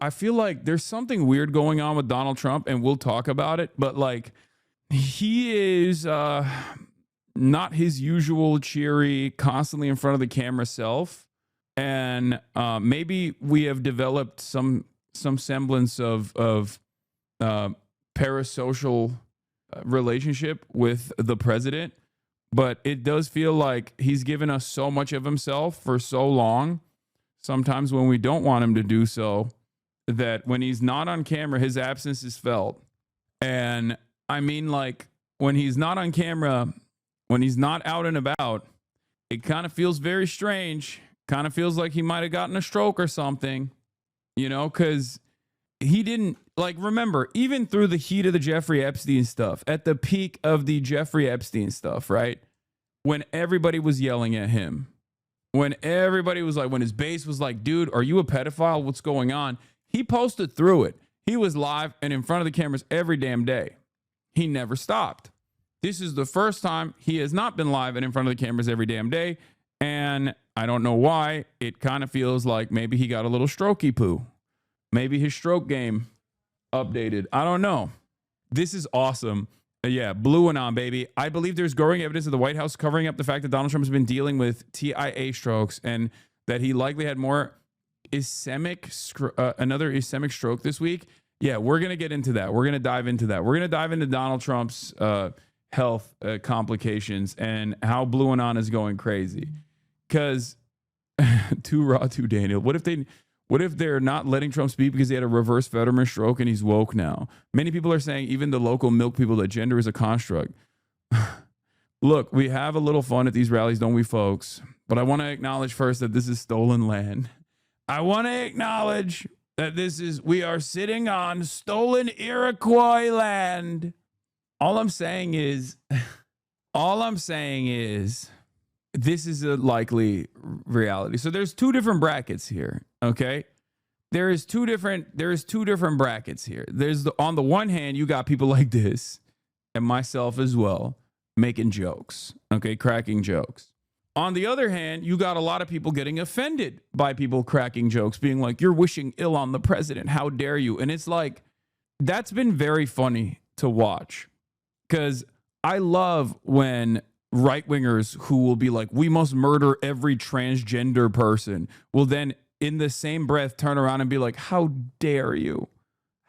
I feel like there's something weird going on with Donald Trump, and we'll talk about it. But like, he is not his usual cheery, constantly in front of the camera self, and maybe we have developed some semblance of parasocial relationship with the president. But it does feel like he's given us so much of himself for so long, sometimes when we don't want him to do so, that when he's not on camera, his absence is felt. And I mean, like, when he's not on camera, when he's not out and about, it kind of feels very strange. Kind of feels like he might have gotten a stroke or something, you know, because he didn't, like, remember, even through the heat of the Jeffrey Epstein stuff, at the peak of the Jeffrey Epstein stuff, right? When everybody was yelling at him, when everybody was like, when his base was like, dude, are you a pedophile? What's going on? He posted through it. He was live and in front of the cameras every damn day. He never stopped. This is the first time he has not been live and in front of the cameras every damn day. And I don't know why. It kind of feels like maybe he got a little strokey poo. Maybe his stroke game updated. I don't know. This is awesome. Yeah, blue and on, baby. I believe there's growing evidence of the White House covering up the fact that Donald Trump has been dealing with TIA strokes and that he likely had more another ischemic stroke this week. Yeah, we're going to get into that. We're going to dive into that. We're going to dive into Donald Trump's health complications and how blue and on is going crazy. Because too raw, too Daniel. What if they're not letting Trump speak because he had a reverse Fetterman stroke and he's woke now? Many people are saying, even the local milk people, that gender is a construct. Look, we have a little fun at these rallies, don't we, folks? But I want to acknowledge first that this is stolen land. I want to acknowledge that we are sitting on stolen Iroquois land. All I'm saying is, this is a likely reality. So there's two different brackets here. Okay. There is two different brackets here. On the one hand, you got people like this and myself as well, making jokes. Okay. Cracking jokes. On the other hand, you got a lot of people getting offended by people cracking jokes, being like, you're wishing ill on the president. How dare you? And it's like, that's been very funny to watch, because I love when right-wingers who will be like, we must murder every transgender person, will then in the same breath turn around and be like, how dare you?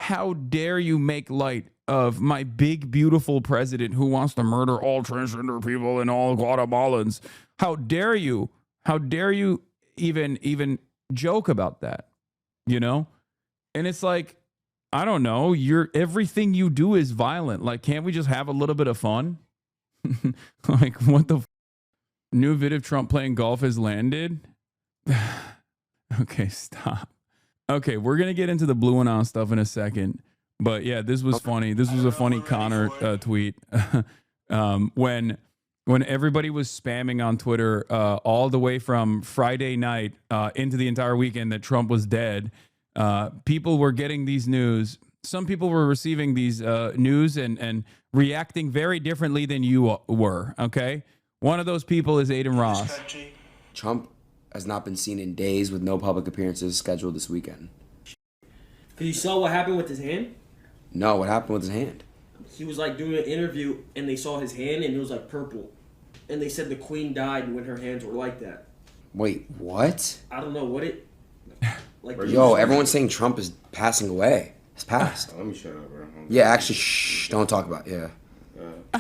How dare you make light of my big, beautiful president who wants to murder all transgender people and all Guatemalans? How dare you? How dare you even joke about that? You know? And it's like, I don't know, everything you do is violent. Like, can't we just have a little bit of fun? Like, what the new vid of Trump playing golf has landed? Okay, stop. Okay, we're going to get into the blue and on stuff in a second. But yeah, this was funny. This was a funny Connor tweet. When everybody was spamming on Twitter all the way from Friday night into the entire weekend that Trump was dead, people were getting these news. Some people were receiving these news and reacting very differently than you were, okay? One of those people is Aiden Ross. Trump has not been seen in days with no public appearances scheduled this weekend. Because you saw what happened with his hand? No, what happened with his hand? He was like doing an interview and they saw his hand and it was like purple. And they said the queen died when her hands were like that. Wait, what? I don't know what it... Like, yo, everyone's saying Trump is passing away. It's passed. Let me shut up, bro. Yeah, actually, shh, don't talk about it. Yeah.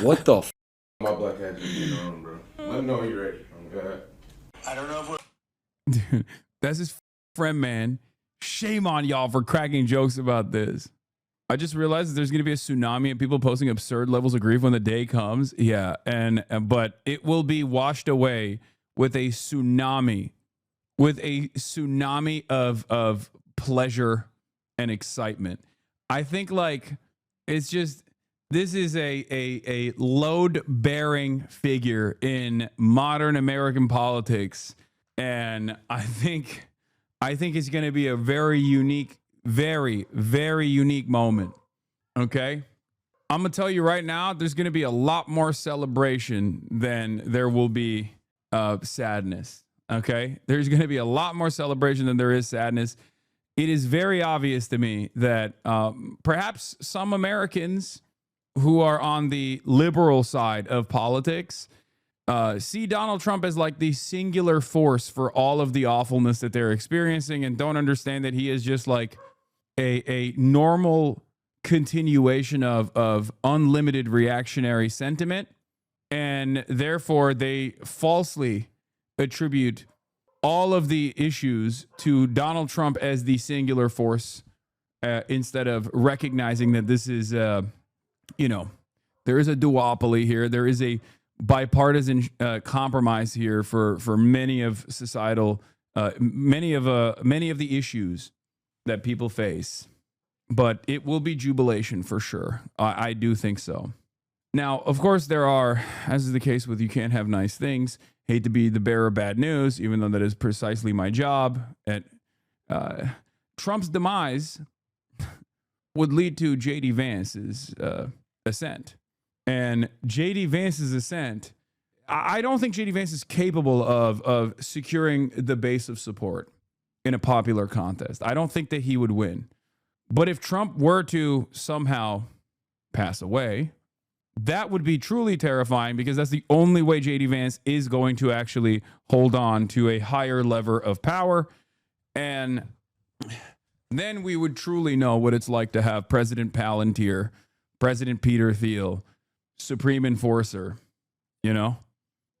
What the f***? My black hat just being on, bro. Let me know when you're ready. Okay. I don't know if we're... Dude, that's his friend, man. Shame on y'all for cracking jokes about this. I just realized that there's going to be a tsunami of people posting absurd levels of grief when the day comes. Yeah, but it will be washed away with a tsunami of pleasure and excitement. I think, like, it's just, this is a load-bearing figure in modern American politics, and I think it's going to be a very unique, very, very unique moment. Okay? I'm going to tell you right now, there's going to be a lot more celebration than there will be sadness. Okay? There's going to be a lot more celebration than there is sadness. it is very obvious to me that perhaps some Americans who are on the liberal side of politics see Donald Trump as like the singular force for all of the awfulness that they're experiencing, and don't understand that he is just like a normal continuation of unlimited reactionary sentiment. And therefore, they falsely attribute all of the issues to Donald Trump as the singular force instead of recognizing that this is, there is a duopoly here. There is a bipartisan compromise here for many of societal, many of the issues that people face. But it will be jubilation for sure. I do think so. Now, of course, there are, as is the case with You Can't Have Nice Things, hate to be the bearer of bad news, even though that is precisely my job. At Trump's demise would lead to J.D. Vance's ascent. And J.D. Vance's ascent, I don't think J.D. Vance is capable of securing the base of support in a popular contest. I don't think that he would win. But if Trump were to somehow pass away, that would be truly terrifying, because that's the only way J.D. Vance is going to actually hold on to a higher lever of power. And then we would truly know what it's like to have President Palantir, President Peter Thiel, Supreme Enforcer,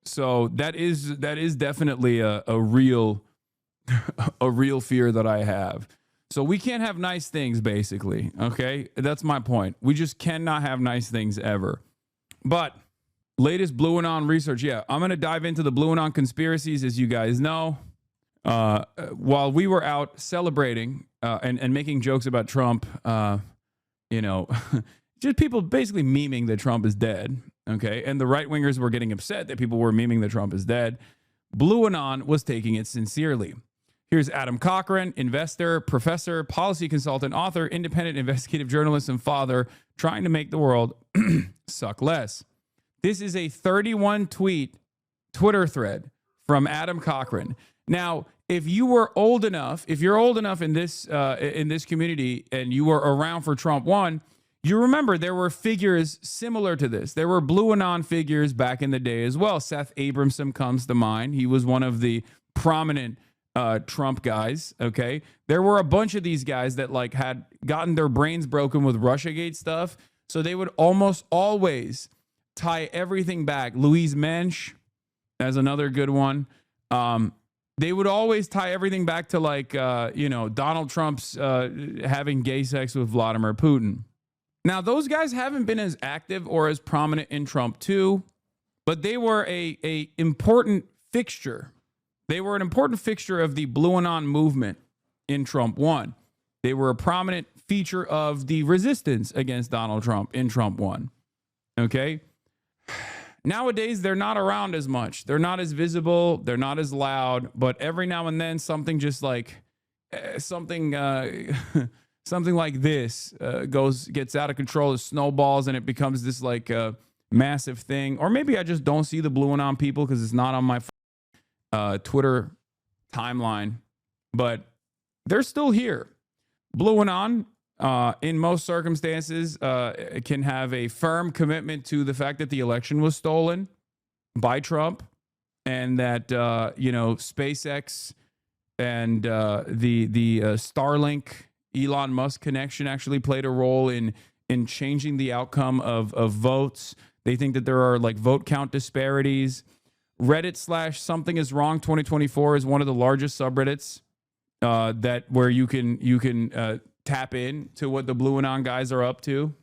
So that is definitely a real fear that I have. So we can't have nice things, basically. Okay, that's my point. We just cannot have nice things ever. But latest Blue Anon research. Yeah, I'm going to dive into the Blue Anon conspiracies, as you guys know. While we were out celebrating and making jokes about Trump, just people basically memeing that Trump is dead. Okay, and the right wingers were getting upset that people were memeing that Trump is dead. Blue Anon was taking it sincerely. Here's Adam Cochran, investor, professor, policy consultant, author, independent investigative journalist, and father, trying to make the world suck less. This is a 31-tweet Twitter thread from Adam Cochran. Now, if you're old enough in this community and you were around for Trump 1, you remember there were figures similar to this. There were Blue Anon figures back in the day as well. Seth Abramson comes to mind. He was one of the prominent Trump guys. Okay, there were a bunch of these guys that like had gotten their brains broken with Russiagate stuff, so they would almost always tie everything back. Louise Mensch, as another good one. They would always tie everything back to like Donald Trump's having gay sex with Vladimir Putin. Now those guys haven't been as active or as prominent in Trump 2, but they were a important fixture. They were an important fixture of the Blue Anon movement in Trump 1. They were a prominent feature of the resistance against Donald Trump in Trump 1. Okay? Nowadays, they're not around as much. They're not as visible. They're not as loud. But every now and then, something just like something like this gets out of control. It snowballs and it becomes this like massive thing. Or maybe I just don't see the Blue Anon people because it's not on my Twitter timeline, but they're still here. Blue Anon, in most circumstances, can have a firm commitment to the fact that the election was stolen by Trump, and that SpaceX and the Starlink Elon Musk connection actually played a role in changing the outcome of votes. They think that there are like vote count disparities. Reddit / something is wrong 2024 is one of the largest subreddits where you can tap in to what the Blue Anon guys are up to.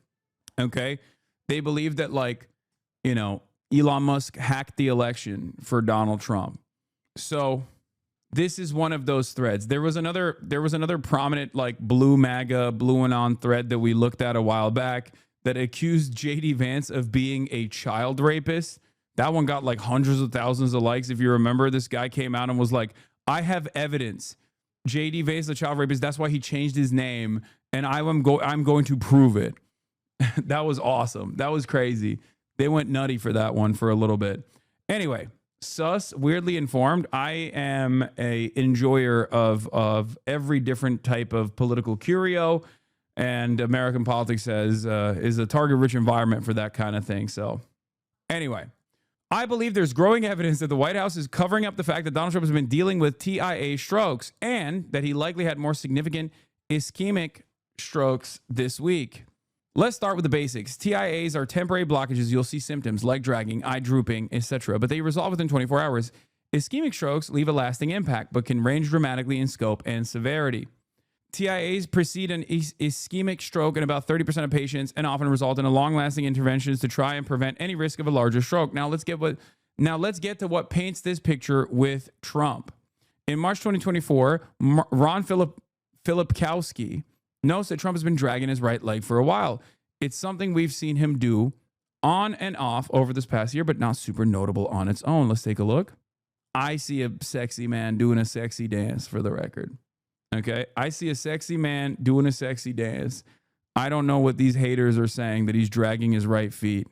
Okay, they believe that Elon Musk hacked the election for Donald Trump. So this is one of those threads. There was another prominent like Blue MAGA, Blue Anon thread that we looked at a while back that accused J.D. Vance of being a child rapist. That one got like hundreds of thousands of likes. If you remember, this guy came out and was like, I have evidence. J.D. Vance, the child rapist, that's why he changed his name, and I'm going to prove it. That was awesome. That was crazy. They went nutty for that one for a little bit. Anyway, sus, weirdly informed. I am a enjoyer of every different type of political curio, and American politics is a target-rich environment for that kind of thing. So anyway, I believe there's growing evidence that the White House is covering up the fact that Donald Trump has been dealing with TIA strokes and that he likely had more significant ischemic strokes this week. Let's start with the basics. TIAs are temporary blockages. You'll see symptoms, leg dragging, eye drooping, etc., but they resolve within 24 hours. Ischemic strokes leave a lasting impact, but can range dramatically in scope and severity. TIAs precede an ischemic stroke in about 30% of patients and often result in a long-lasting interventions to try and prevent any risk of a larger stroke. Now let's get to what paints this picture with Trump. In March 2024, Ron Filipkowski notes that Trump has been dragging his right leg for a while. It's something we've seen him do on and off over this past year, but not super notable on its own. Let's take a look. I see a sexy man doing a sexy dance, for the record. Okay, I see a sexy man doing a sexy dance. I don't know what these haters are saying that he's dragging his right feet.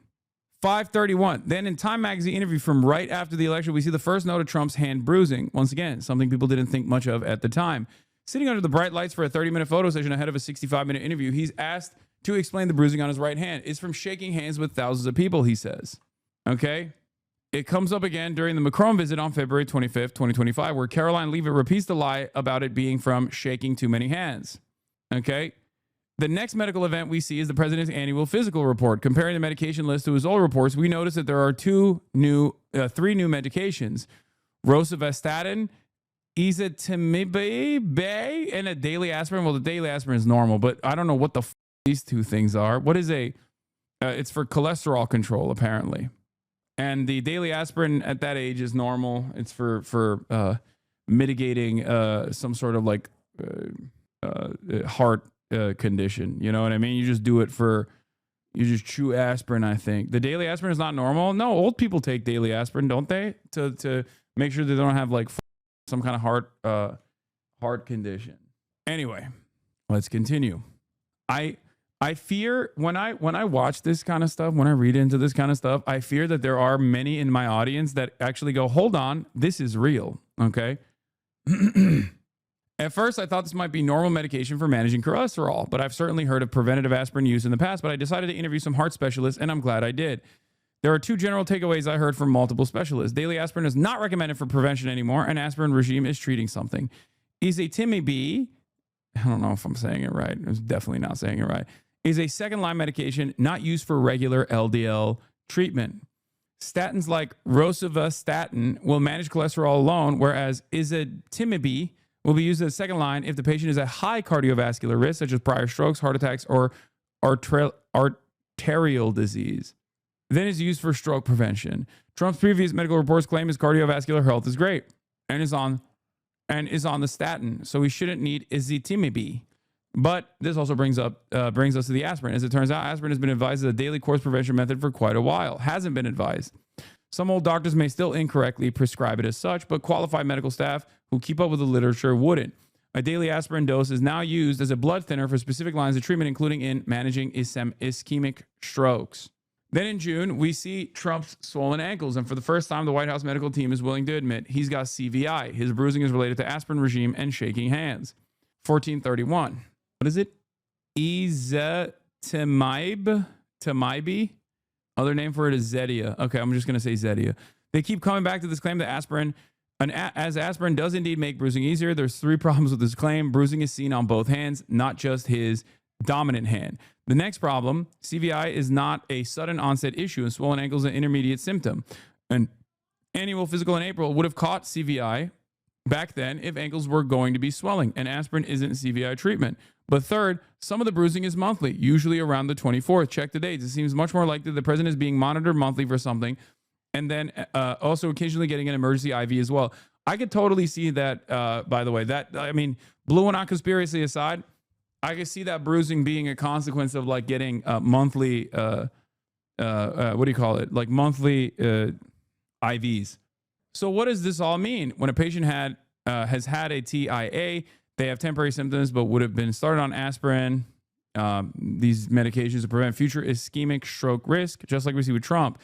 531. Then in Time Magazine interview from right after the election, we see the first note of Trump's hand bruising. Once again, something people didn't think much of at the time. Sitting under the bright lights for a 30-minute photo session ahead of a 65-minute interview, he's asked to explain the bruising on his right hand. It's from shaking hands with thousands of people, he says. Okay? It comes up again during the Macron visit on February 25th, 2025, where Caroline Leavitt repeats the lie about it being from shaking too many hands. Okay? The next medical event we see is the president's annual physical report. Comparing the medication list to his old reports, we notice that there are three new medications: rosuvastatin, ezetimibe, and a daily aspirin. Well, the daily aspirin is normal, but I don't know what the these two things are. What is it's for cholesterol control, apparently. And the daily aspirin at that age is normal. It's for mitigating some sort of like heart condition. You know what I mean? You just do it you just chew aspirin, I think. The daily aspirin is not normal. No, old people take daily aspirin, don't they? To make sure they don't have like some kind of heart condition. Anyway, let's continue. I fear when I watch this kind of stuff, when I read into this kind of stuff, I fear that there are many in my audience that actually go, hold on, this is real. Okay. At first, I thought this might be normal medication for managing cholesterol, but I've certainly heard of preventative aspirin use in the past, but I decided to interview some heart specialists, and I'm glad I did. There are two general takeaways I heard from multiple specialists. Daily aspirin is not recommended for prevention anymore. An aspirin regime is treating something. Ezetimibe, I don't know if I'm saying it right. I'm definitely not saying it right. Is a second-line medication not used for regular LDL treatment. Statins like rosuvastatin will manage cholesterol alone, whereas ezetimibe will be used as a second line if the patient is at high cardiovascular risk, such as prior strokes, heart attacks, or arterial disease. Then is used for stroke prevention. Trump's previous medical reports claim his cardiovascular health is great and is on the statin, so he shouldn't need ezetimibe. But this also brings us to the aspirin. As it turns out, aspirin has been advised as a daily course prevention method for quite a while. Hasn't been advised. Some old doctors may still incorrectly prescribe it as such, but qualified medical staff who keep up with the literature wouldn't. A daily aspirin dose is now used as a blood thinner for specific lines of treatment, including in managing ischemic strokes. Then in June, we see Trump's swollen ankles, and for the first time, the White House medical team is willing to admit he's got CVI. His bruising is related to aspirin regime and shaking hands. 1431. What is it? Ezetimibe? Other name for it is Zetia. Okay, I'm just going to say Zetia. They keep coming back to this claim that aspirin does indeed make bruising easier. There's three problems with this claim. Bruising is seen on both hands, not just his dominant hand. The next problem, CVI is not a sudden onset issue, and swollen ankles is an intermediate symptom. An annual physical in April would have caught CVI back then if ankles were going to be swelling, and aspirin isn't CVI treatment. But third, some of the bruising is monthly, usually around the 24th. Check the dates. It seems much more likely the president is being monitored monthly for something, and then also occasionally getting an emergency IV as well. I could totally see that, by the way. Blue and not conspiracy aside, I could see that bruising being a consequence of like getting monthly, like monthly IVs. So what does this all mean? When a patient has had a TIA, they have temporary symptoms, but would have been started on aspirin, these medications to prevent future ischemic stroke risk, just like we see with Trump.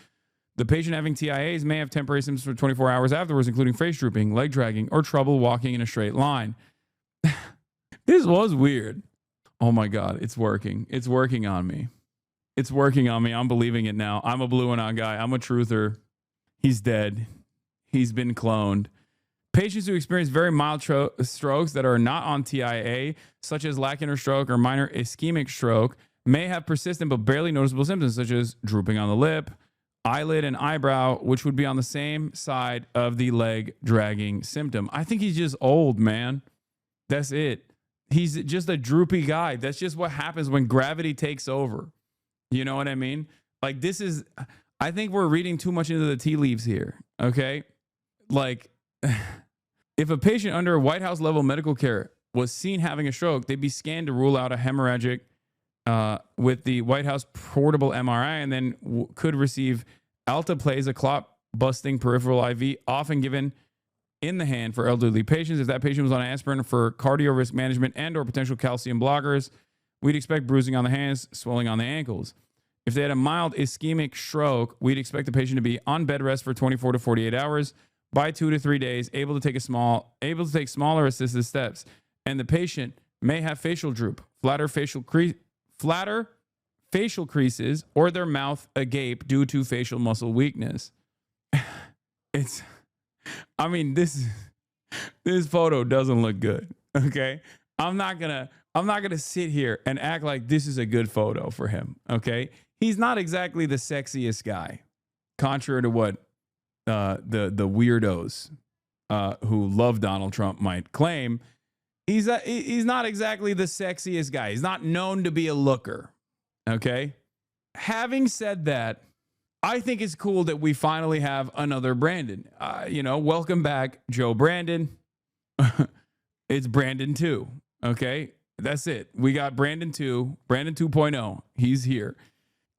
The patient having TIAs may have temporary symptoms for 24 hours afterwards, including face drooping, leg dragging, or trouble walking in a straight line. This was weird. Oh my God, it's working. It's working on me. It's working on me. I'm believing it now. I'm a blue and on guy. I'm a truther. He's dead. He's been cloned. Patients who experience very mild strokes that are not on TIA, such as lacunar stroke or minor ischemic stroke, may have persistent but barely noticeable symptoms, such as drooping on the lip, eyelid, and eyebrow, which would be on the same side of the leg dragging symptom. I think he's just old, man. That's it. He's just a droopy guy. That's just what happens when gravity takes over. You know what I mean? Like, this is, I think we're reading too much into the tea leaves here. Okay. Like, if a patient under White House level medical care was seen having a stroke, they'd be scanned to rule out a hemorrhagic with the White House portable MRI, and then could receive alteplase, a clot busting peripheral IV, often given in the hand for elderly patients. If that patient was on aspirin for cardio risk management and or potential calcium blockers, we'd expect bruising on the hands, swelling on the ankles. If they had a mild ischemic stroke, we'd expect the patient to be on bed rest for 24 to 48 hours by 2 to 3 days, able to take smaller assisted steps, and the patient may have facial droop, flatter facial creases, or their mouth agape due to facial muscle weakness. This photo doesn't look good. Okay. I'm not gonna sit here and act like this is a good photo for him. Okay. He's not exactly the sexiest guy, contrary to what the weirdos who love Donald Trump might claim. He's not exactly the sexiest guy. He's not known to be a looker. Okay. Having said that, I think it's cool that we finally have another Brandon. Welcome back, Joe Brandon. It's Brandon 2. Okay. That's it. We got Brandon 2, Brandon 2.0. He's here.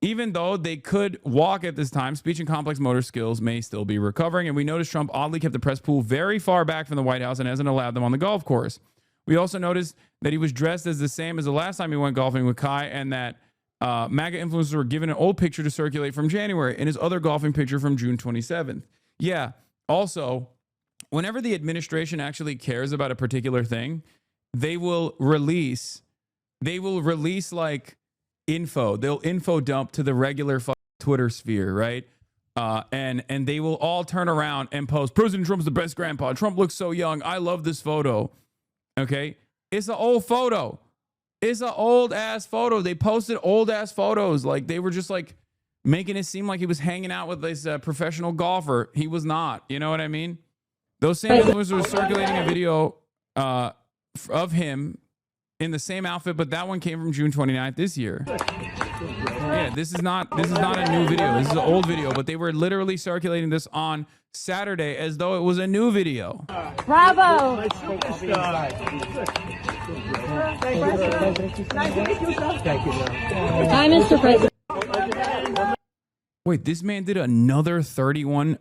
Even though they could walk at this time, speech and complex motor skills may still be recovering. And we noticed Trump oddly kept the press pool very far back from the White House and hasn't allowed them on the golf course. We also noticed that he was dressed as the same as the last time he went golfing with Kai, and that MAGA influencers were given an old picture to circulate from January and his other golfing picture from June 27th. Yeah. Also, whenever the administration actually cares about a particular thing, they will release like info. They'll info dump to the regular Twitter sphere, right? And they will all turn around and post, President Trump's the best grandpa. Trump looks so young. I love this photo. Okay. It's an old photo. It's an old ass photo. They posted old ass photos. Like, they were just like making it seem like he was hanging out with this professional golfer. He was not. You know what I mean? Those same influencers were circulating a video of him in the same outfit, but that one came from June 29th this year. Yeah, this is not a new video. This is an old video, but they were literally circulating this on Saturday as though it was a new video. Bravo! Hi, Mr. President. Wait, this man did another 31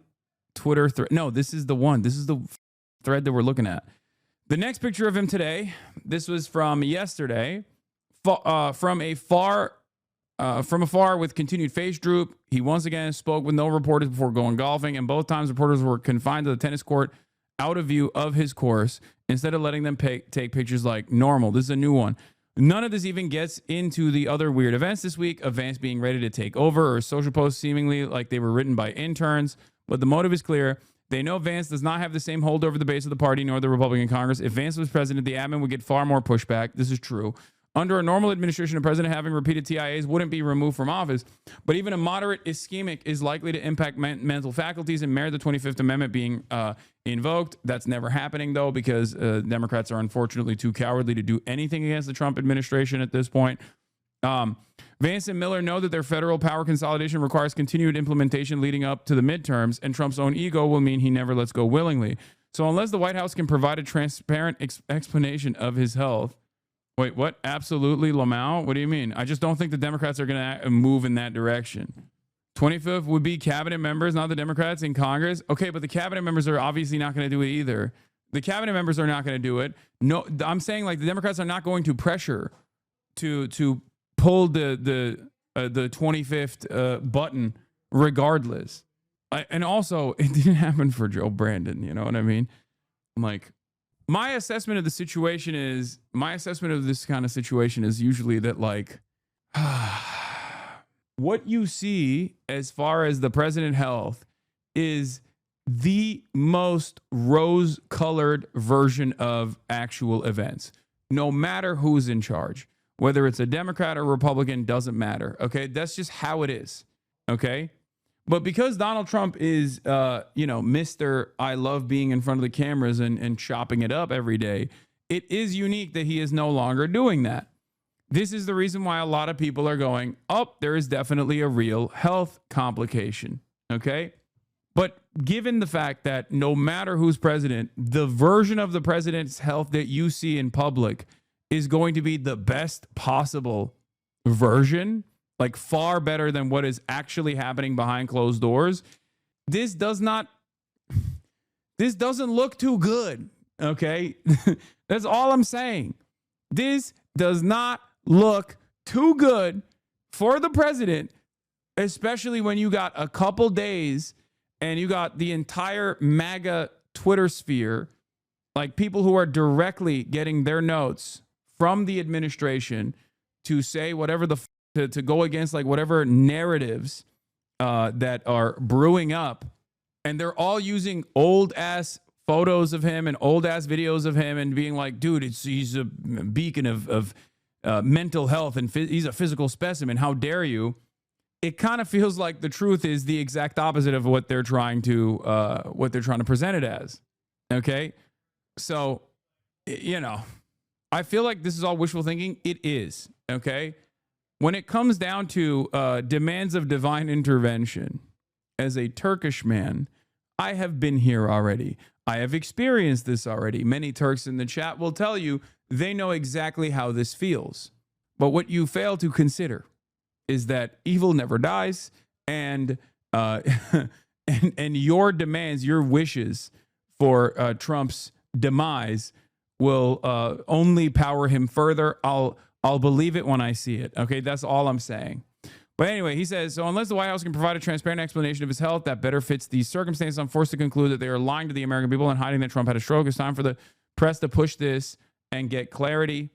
Twitter thread. No, this is the one. This is the thread that we're looking at. The next picture of him today, this was from yesterday, from afar with continued face droop. He once again spoke with no reporters before going golfing, and both times reporters were confined to the tennis court out of view of his course instead of letting them take pictures like normal. This is a new one. None of this even gets into the other weird events this week of Vance being ready to take over, or social posts seemingly like they were written by interns, but the motive is clear. They know Vance does not have the same hold over the base of the party nor the Republican Congress. If Vance was president, the admin would get far more pushback. This is true. Under a normal administration, a president having repeated TIAs wouldn't be removed from office, but even a moderate ischemic is likely to impact mental faculties and merit the 25th Amendment being invoked. That's never happening, though, because Democrats are unfortunately too cowardly to do anything against the Trump administration at this point. Vance and Miller know that their federal power consolidation requires continued implementation leading up to the midterms, and Trump's own ego will mean he never lets go willingly. So unless the White House can provide a transparent explanation of his health. Wait, what? Absolutely, Lamau? What do you mean? I just don't think the Democrats are going to move in that direction. 25th would be cabinet members, not the Democrats in Congress. Okay, but the cabinet members are obviously not going to do it either. The cabinet members are not going to do it. No, I'm saying like the Democrats are not going to pressure to pull the 25th button regardless. And also, it didn't happen for Joe Brandon. You know what I mean? Like, my assessment of the situation is, my assessment of this kind of situation is usually that, like, what you see as far as the president health is the most rose-colored version of actual events, no matter who's in charge. Whether it's a Democrat or Republican, doesn't matter. Okay, that's just how it is. Okay, but because Donald Trump is, Mr. I love being in front of the cameras and chopping it up every day, it is unique that he is no longer doing that. This is the reason why a lot of people are going, oh, there is definitely a real health complication. Okay, but given the fact that no matter who's president, the version of the president's health that you see in public is going to be the best possible version, like far better than what is actually happening behind closed doors. This doesn't look too good. Okay. That's all I'm saying. This does not look too good for the president, especially when you got a couple days and you got the entire MAGA Twitter sphere, like people who are directly getting their notes from the administration to say whatever to go against like whatever narratives that are brewing up. And they're all using old ass photos of him and old ass videos of him and being like, dude, he's a beacon of mental health and he's a physical specimen. How dare you? It kind of feels like the truth is the exact opposite of what they're trying to present it as. Okay. So, I feel like this is all wishful thinking. It is. Okay. When it comes down to demands of divine intervention, as a Turkish man, I have been here already. I have experienced this already. Many Turks in the chat will tell you they know exactly how this feels. But what you fail to consider is that evil never dies, and and your demands, your wishes for Trump's demise will only power him further. I'll believe it when I see it. Okay, that's all I'm saying. But anyway, he says, so unless the White House can provide a transparent explanation of his health that better fits these circumstances, I'm forced to conclude that they are lying to the American people and hiding that Trump had a stroke. It's time for the press to push this and get clarity.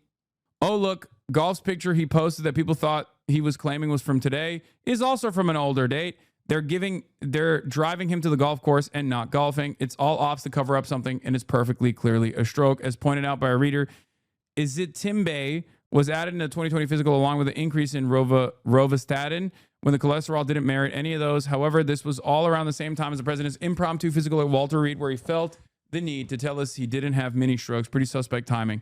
Oh, look, golf's picture he posted that people thought he was claiming was from today is also from an older date. They're driving him to the golf course and not golfing. It's all ops to cover up something, and it's perfectly clearly a stroke. As pointed out by a reader, Izitimbe was added in the 2020 physical along with an increase in rovastatin when the cholesterol didn't merit any of those. However, this was all around the same time as the president's impromptu physical at Walter Reed, where he felt the need to tell us he didn't have mini strokes. Pretty suspect timing.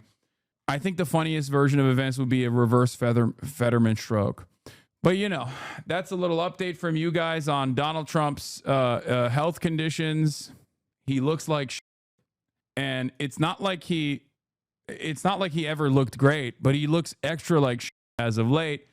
I think the funniest version of events would be a reverse Fetterman stroke. But, that's a little update from you guys on Donald Trump's health conditions. He looks like shit, and it's not like he ever looked great, but he looks extra like shit as of late.